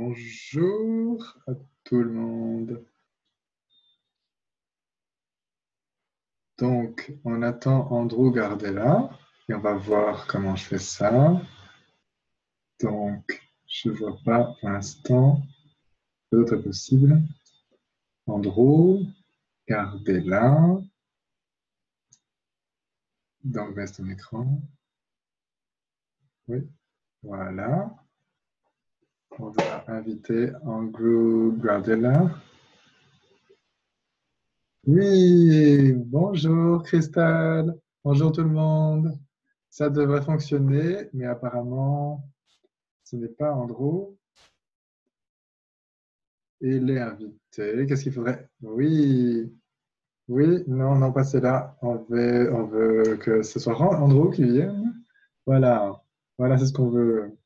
Bonjour à tout le monde. Donc, on attend Andrew Gardella et on va voir comment je fais ça. Donc, je ne vois pas pour l'instant. D'autres est possible. Andrew Gardella. Donc, reste ton écran. Oui, voilà. On va inviter Andrew Gardella. Oui, bonjour Cristal. Bonjour tout le monde. Ça devrait fonctionner, mais apparemment, ce n'est pas Andrew. Il est invité. Qu'est-ce qu'il faudrait? Oui, oui, non, non, pas là. On veut que ce soit Andrew qui vienne. Voilà, voilà, c'est ce qu'on veut.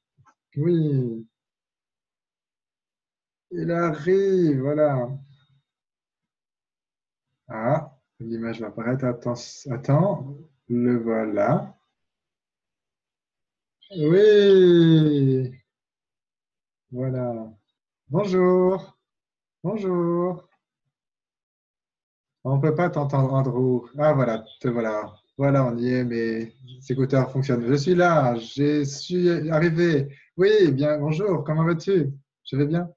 Oui, il arrive, voilà. Ah, l'image va apparaître. Attends, attends, le voilà. Oui, voilà. Bonjour, bonjour. On ne peut pas t'entendre, Andrew. Ah, voilà, te voilà. Voilà, on y est, mes écouteurs fonctionnent. Je suis là, je suis arrivé. Oui, bien, bonjour, comment vas-tu? Je vais bien.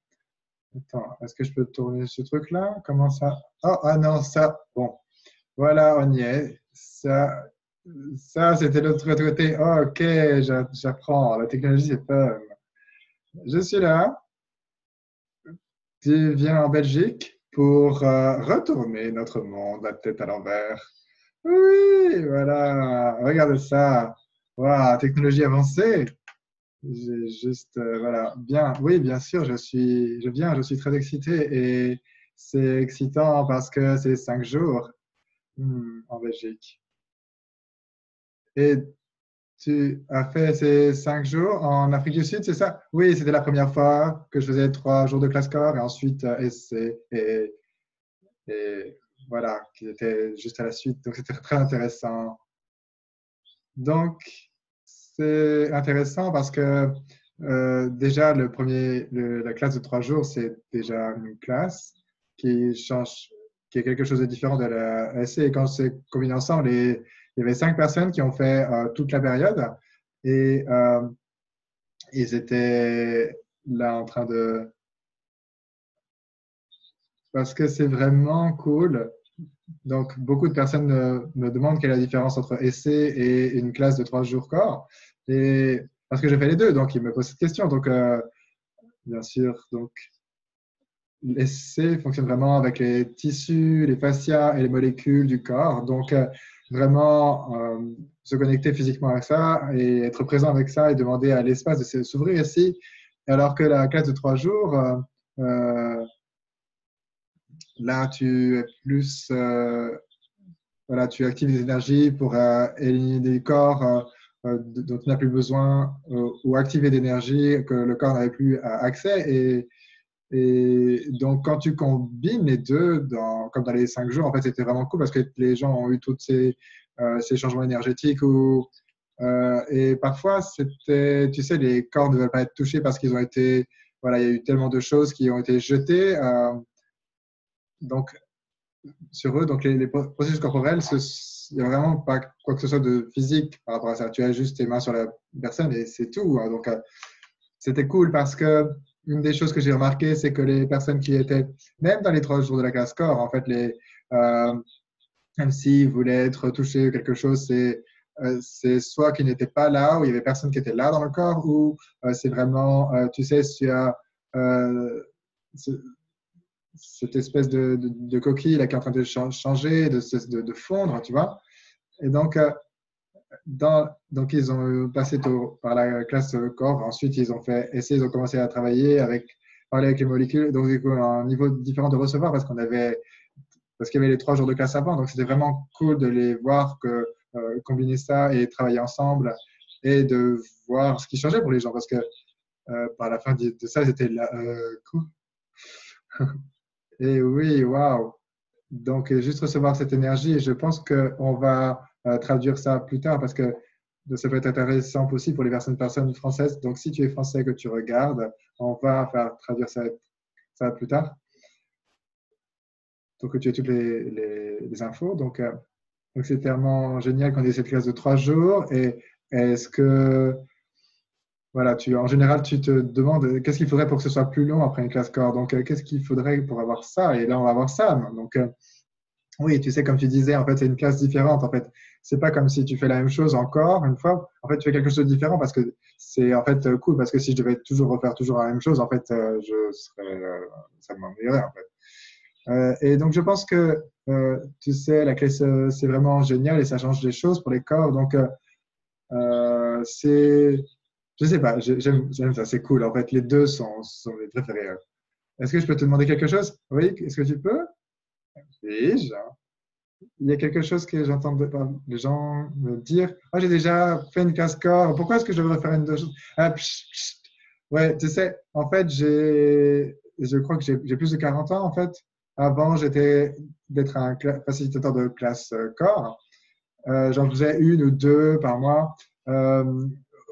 Attends, est-ce que je peux tourner ce truc-là? Comment ça? Oh, ah non, ça. Bon, voilà, on y est. Ça c'était l'autre côté. Oh, ok, j'apprends. La technologie, c'est pas. Je suis là. Tu viens en Belgique pour retourner notre monde la tête à l'envers. Oui, voilà. Regarde ça. Waouh, technologie avancée. J'ai juste, voilà. Bien, oui, bien sûr, je suis très excité et c'est excitant parce que c'est 5 jours en Belgique. Et tu as fait ces 5 jours en Afrique du Sud, c'est ça? Oui, c'était la première fois que je faisais 3 jours de classe corps et ensuite essai et voilà, qui était juste à la suite. Donc, c'était très intéressant. Donc, c'est intéressant parce que déjà, la classe de 3 jours, c'est déjà une classe qui change, qui est quelque chose de différent de la SC. Et quand c'est combiné ensemble, il y avait 5 personnes qui ont fait toute la période et ils étaient là en train de... Parce que c'est vraiment cool. Donc, beaucoup de personnes me demandent quelle est la différence entre essai et une classe de 3 jours corps. Et parce que j'ai fait les deux, donc ils me posent cette question. Donc, bien sûr, donc l'essai fonctionne vraiment avec les tissus, les fascias et les molécules du corps. Donc, vraiment se connecter physiquement avec ça et être présent avec ça et demander à l'espace de s'ouvrir ici. Alors que la classe de 3 jours, euh, là, tu es plus voilà, tu actives des énergies pour éliminer des corps dont tu n'as plus besoin ou activer des énergies que le corps n'avait plus accès. Et donc, quand tu combines les deux, comme dans les 5 jours, en fait, c'était vraiment cool parce que les gens ont eu tous ces changements énergétiques et parfois, c'était, tu sais, les corps ne veulent pas être touchés parce qu'ils ont été, voilà, il y a eu tellement de choses qui ont été jetées. Donc, sur eux. Donc, les processus corporels, il n'y a vraiment pas quoi que ce soit de physique par rapport à ça. Tu as juste tes mains sur la personne et c'est tout, hein. Donc, c'était cool parce que une des choses que j'ai remarqué, c'est que les personnes qui étaient, même dans les 3 jours de la classe corps, en fait, euh, même s'ils voulaient être touchés ou quelque chose, c'est soit qu'ils n'étaient pas là, ou il y avait personne qui était là dans le corps, ou c'est vraiment, tu sais, tu as euh, cette espèce de coquille là, qui est en train de changer, de fondre, tu vois. Et donc, donc ils ont passé par la classe corps. Ensuite, ils ont fait essai, ils ont commencé à parler avec les molécules. Donc, du coup, un niveau différent de recevoir parce qu'il y avait les 3 jours de classe avant. Donc, c'était vraiment cool de les voir combiner ça et travailler ensemble et de voir ce qui changeait pour les gens parce que par la fin de ça, c'était là, cool. Et oui, waouh. Donc, juste recevoir cette énergie, et je pense qu'on va traduire ça plus tard parce que ça peut être intéressant aussi pour les personnes françaises. Donc, si tu es français que tu regardes, on va faire traduire ça plus tard pour que tu aies toutes les infos. Donc c'est tellement génial qu'on ait cette classe de 3 jours. Et est-ce que, voilà, en général, tu te demandes qu'est-ce qu'il faudrait pour que ce soit plus long après une classe corps. Donc, qu'est-ce qu'il faudrait pour avoir ça? Et là, on va avoir ça. Donc, oui, tu sais, comme tu disais, en fait, c'est une classe différente. En fait, c'est pas comme si tu fais la même chose encore une fois. En fait, tu fais quelque chose de différent parce que c'est en fait cool. Parce que si je devais toujours refaire toujours la même chose, en fait, ça m'ennuierait en fait. Et donc, je pense que, tu sais, la classe, c'est vraiment génial et ça change des choses pour les corps. Donc, je sais pas, j'aime ça, c'est cool. En fait, les deux sont mes préférés. Est-ce que je peux te demander quelque chose? Oui, est-ce que tu peux? Oui, il y a quelque chose que j'entends les gens me dire. Ah, j'ai déjà fait une classe corps. Pourquoi est-ce que je devrais faire une deuxième? Ah, ouais, tu sais, en fait, je crois que j'ai plus de 40 ans, en fait. Avant, j'étais d'être un facilitateur de classe corps. J'en faisais une ou deux par mois. Euh,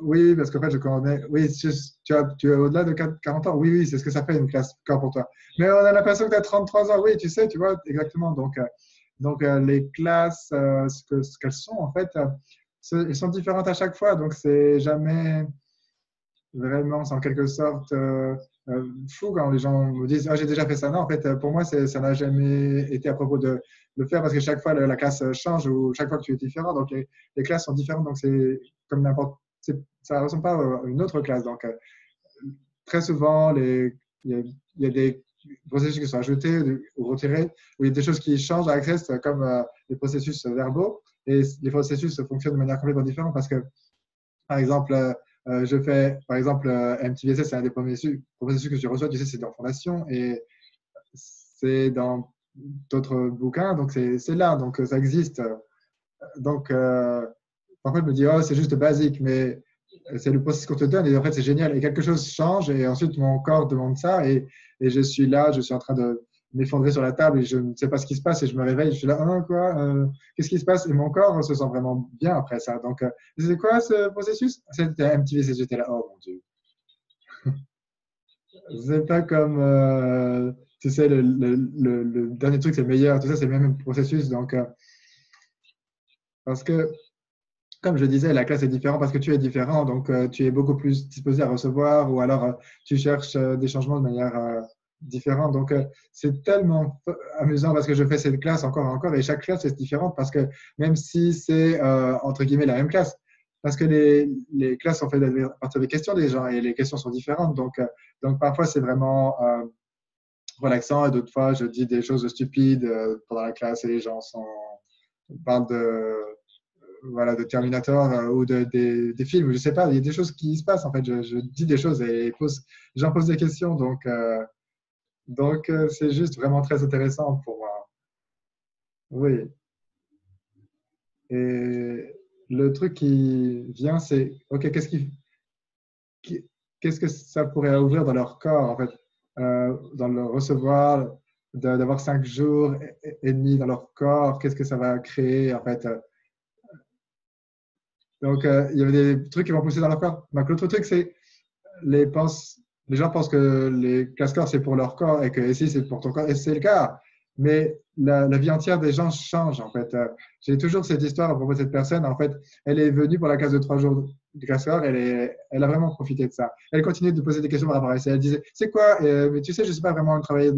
oui, parce qu'en fait, je connais. Oui, tu es au-delà de 40 ans. Oui, oui, c'est ce que ça fait une classe corps pour toi. Mais on a l'impression que tu as 33 ans. Oui, tu sais, tu vois, exactement. Donc, les classes, ce qu'elles sont, en fait, elles sont différentes à chaque fois. Donc, c'est jamais vraiment, c'est en quelque sorte fou quand les gens me disent ah, j'ai déjà fait ça. Non, en fait, pour moi, ça n'a jamais été à propos de le faire parce que chaque fois, la classe change ou chaque fois que tu es différent. Donc, les classes sont différentes. Donc, c'est comme n'importe. Ça ne ressemble pas à une autre classe. Donc, très souvent, il y a des processus qui sont ajoutés ou retirés, où il y a des choses qui changent à Access, comme les processus verbaux. Et les processus fonctionnent de manière complètement différente parce que, par exemple, je fais, par exemple, MTVC, c'est un des premiers processus que tu reçois, tu sais, c'est dans Fondation et c'est dans d'autres bouquins, donc c'est là, donc ça existe. Donc, parfois, je me dis, oh, c'est juste basique, mais c'est le processus qu'on te donne et en fait, c'est génial. Et quelque chose change et ensuite, mon corps demande ça et je suis là, je suis en train de m'effondrer sur la table et je ne sais pas ce qui se passe et je me réveille, je suis là, ah, quoi, qu'est-ce qui se passe? Et mon corps se sent vraiment bien après ça. Donc, c'est quoi ce processus? C'était MTV, j'étais là, oh mon Dieu. C'est pas comme, tu sais, le dernier truc, c'est le meilleur, tout ça, c'est le même processus. Donc, parce que comme je disais, la classe est différente parce que tu es différent, donc tu es beaucoup plus disposé à recevoir ou alors tu cherches des changements de manière différente. Donc, c'est tellement amusant parce que je fais cette classe encore et encore et chaque classe est différente parce que même si c'est entre guillemets la même classe, parce que les classes sont faites à partir des questions des gens et les questions sont différentes. Donc parfois, c'est vraiment relaxant et d'autres fois, je dis des choses stupides pendant la classe et les gens parlent de voilà, de Terminator ou des films, je sais pas, il y a des choses qui se passent en fait. Je dis des choses et j'en pose des questions, donc c'est juste vraiment très intéressant pour moi. Oui. Et le truc qui vient, c'est ok, qu'est-ce que ça pourrait ouvrir dans leur corps en fait, dans le recevoir, d'avoir 5 jours et demi dans leur corps, qu'est-ce que ça va créer en fait. Donc, il y avait des trucs qui vont pousser dans leur corps. Donc, l'autre truc, c'est les, pense, les gens pensent que les casse-corps, c'est pour leur corps et que ici, c'est pour ton corps. Et c'est le cas. Mais la vie entière des gens change, en fait. J'ai toujours cette histoire à propos de cette personne. En fait, elle est venue pour la classe de 3 jours de casse-corps. Elle a vraiment profité de ça. Elle continue de poser des questions par rapport à ça. Elle disait, c'est quoi? Mais tu sais, je ne sais pas vraiment travailler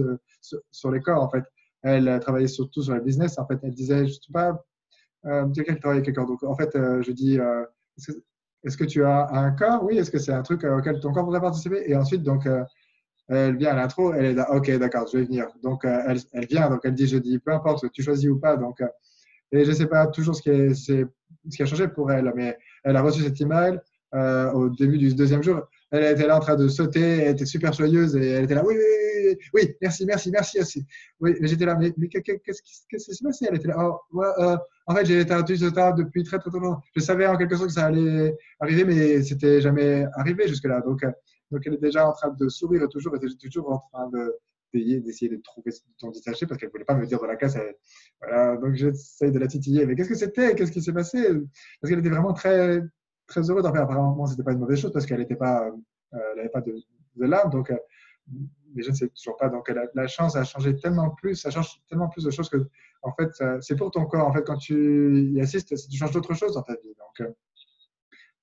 sur les corps, en fait. Elle travaillait surtout sur le business. En fait, elle disait, je ne sais pas, quelqu'un qui travaille avec le corps. Donc, en fait, je dis, est-ce que, est-ce que tu as un corps? Oui. Est-ce que c'est un truc auquel ton corps voudrait participer? Et ensuite, donc, elle vient à l'intro, elle est là, ok, d'accord, je vais venir. Donc, elle vient, donc elle dit, je dis, peu importe, tu choisis ou pas. Donc, et je ne sais pas toujours ce qui a changé pour elle, mais elle a reçu cet email au début du deuxième jour. Elle était là en train de sauter, elle était super joyeuse et elle était là, oui, oui, oui, oui, oui, merci, merci, merci, merci. Oui, mais j'étais là, mais qu'est-ce qui s'est passé? Elle était là, oh, ouais, en fait, j'ai été attendu ce tard depuis très, très, très longtemps. Je savais en quelque sorte que ça allait arriver, mais c'était jamais arrivé jusque-là. Donc, elle est déjà en train de sourire toujours, elle était toujours en train d'essayer de trouver son détaché parce qu'elle ne voulait pas me dire dans la classe. Voilà, donc j'essaie de la titiller. Mais qu'est-ce que c'était? Qu'est-ce qui s'est passé? Parce qu'elle était vraiment très, très heureux d'en faire. Apparemment, ce n'était pas une mauvaise chose parce qu'elle n'était pas, elle n'avait pas de l'âme. Donc, mais je ne sais toujours pas. Donc, la chance a changé tellement plus, ça change tellement plus de choses que, en fait, c'est pour ton corps. En fait, quand tu y assistes, tu changes d'autres choses dans ta vie. Donc,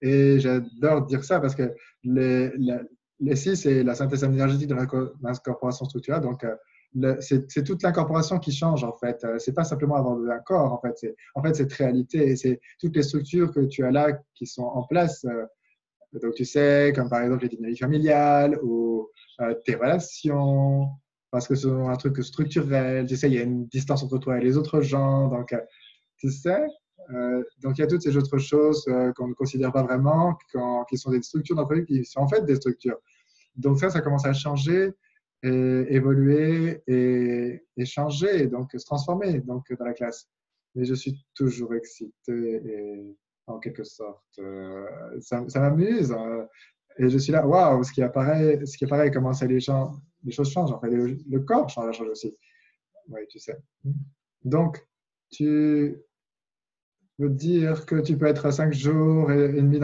et j'adore dire ça parce que l'ESI, c'est la synthèse énergétique de l'incorporation structurelle. Donc, c'est toute l'incorporation qui change, en fait. C'est pas simplement avoir un corps, en fait. En fait, cette réalité, c'est toutes les structures que tu as là qui sont en place. Donc, tu sais, comme par exemple les dynamiques familiales ou tes relations, parce que c'est un truc structurel. Tu sais, il y a une distance entre toi et les autres gens. Donc, tu sais, donc il y a toutes ces autres choses qu'on ne considère pas vraiment, qui sont des structures dans vie, qui sont en fait des structures. Donc ça commence à changer, et évoluer et changer, donc se transformer donc, dans la classe. Mais je suis toujours excité et en quelque sorte, ça m'amuse. Et je suis là, waouh, ce qui apparaît, comment ça, les choses changent. En fait, le corps change aussi. Oui, tu sais. Donc, tu veux dire que tu peux être 5 jours et demi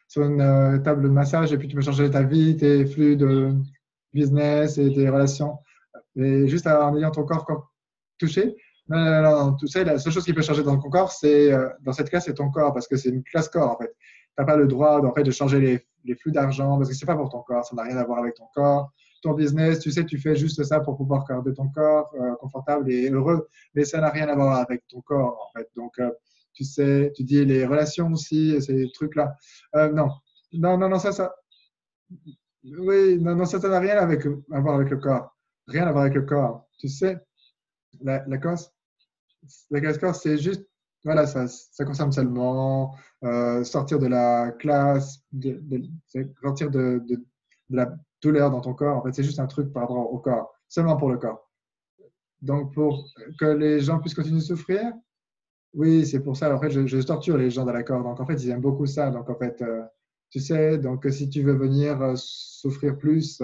sur une table de massage et puis tu peux changer ta vie, tes flux de business et tes relations, et juste en ayant ton corps touché. Non, non, non, non, tu sais, la seule chose qui peut changer dans ton corps, dans cette classe, c'est ton corps, parce que c'est une classe corps, en fait. Tu n'as pas le droit, en fait, de changer les flux d'argent, parce que c'est pas pour ton corps, ça n'a rien à voir avec ton corps. Ton business, tu sais, tu fais juste ça pour pouvoir garder ton corps confortable et heureux, mais ça n'a rien à voir avec ton corps, en fait. Donc, tu sais, tu dis les relations aussi, ces trucs-là. Non, non, non, non, oui, non, non, ça n'a rien à voir avec le corps. Rien à voir avec le corps. Tu sais, la cause, la casse-corps, c'est juste, voilà, ça concerne seulement sortir de la classe, sortir de la douleur dans ton corps. En fait, c'est juste un truc par rapport au corps, seulement pour le corps. Donc, pour que les gens puissent continuer de souffrir, oui, c'est pour ça. En fait, je torture les gens dans la corde. Donc, en fait, ils aiment beaucoup ça. Donc, en fait, tu sais, donc si tu veux venir souffrir plus,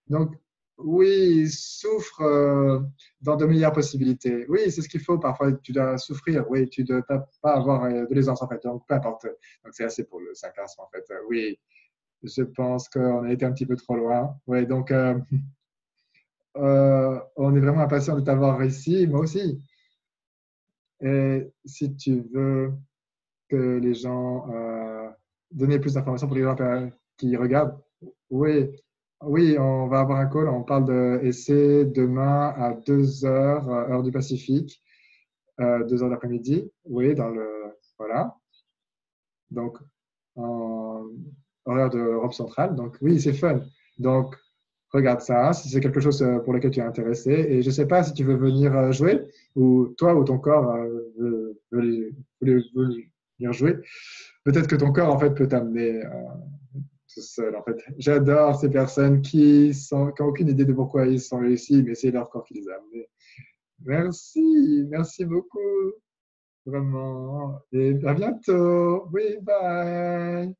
donc oui, souffre dans de meilleures possibilités. Oui, c'est ce qu'il faut. Parfois, tu dois souffrir. Oui, tu ne dois pas avoir de l'aisance, en fait. Donc, peu importe. Donc, c'est assez pour le sarcasme, en fait. Oui, je pense qu'on a été un petit peu trop loin. Oui, donc, on est vraiment impatient de t'avoir ici. Moi aussi. Et si tu veux que les gens donner plus d'informations pour les gens qui regardent. Oui, oui, on va avoir un call. On parle de essai demain à 2 heures, heure du Pacifique, 2 heures d'après-midi. Oui, voilà. Donc, en horaire de Europe centrale. Donc, oui, c'est fun. Donc, regarde ça, si c'est quelque chose pour lequel tu es intéressé. Et je ne sais pas si tu veux venir jouer, ou toi ou ton corps veut venir jouer. Peut-être que ton corps, en fait, peut t'amener tout seul, en fait. J'adore ces personnes qui n'ont aucune idée de pourquoi ils sont réussis, mais c'est leur corps qui les a amenés. Merci, merci beaucoup, vraiment. Et à bientôt. Oui, bye.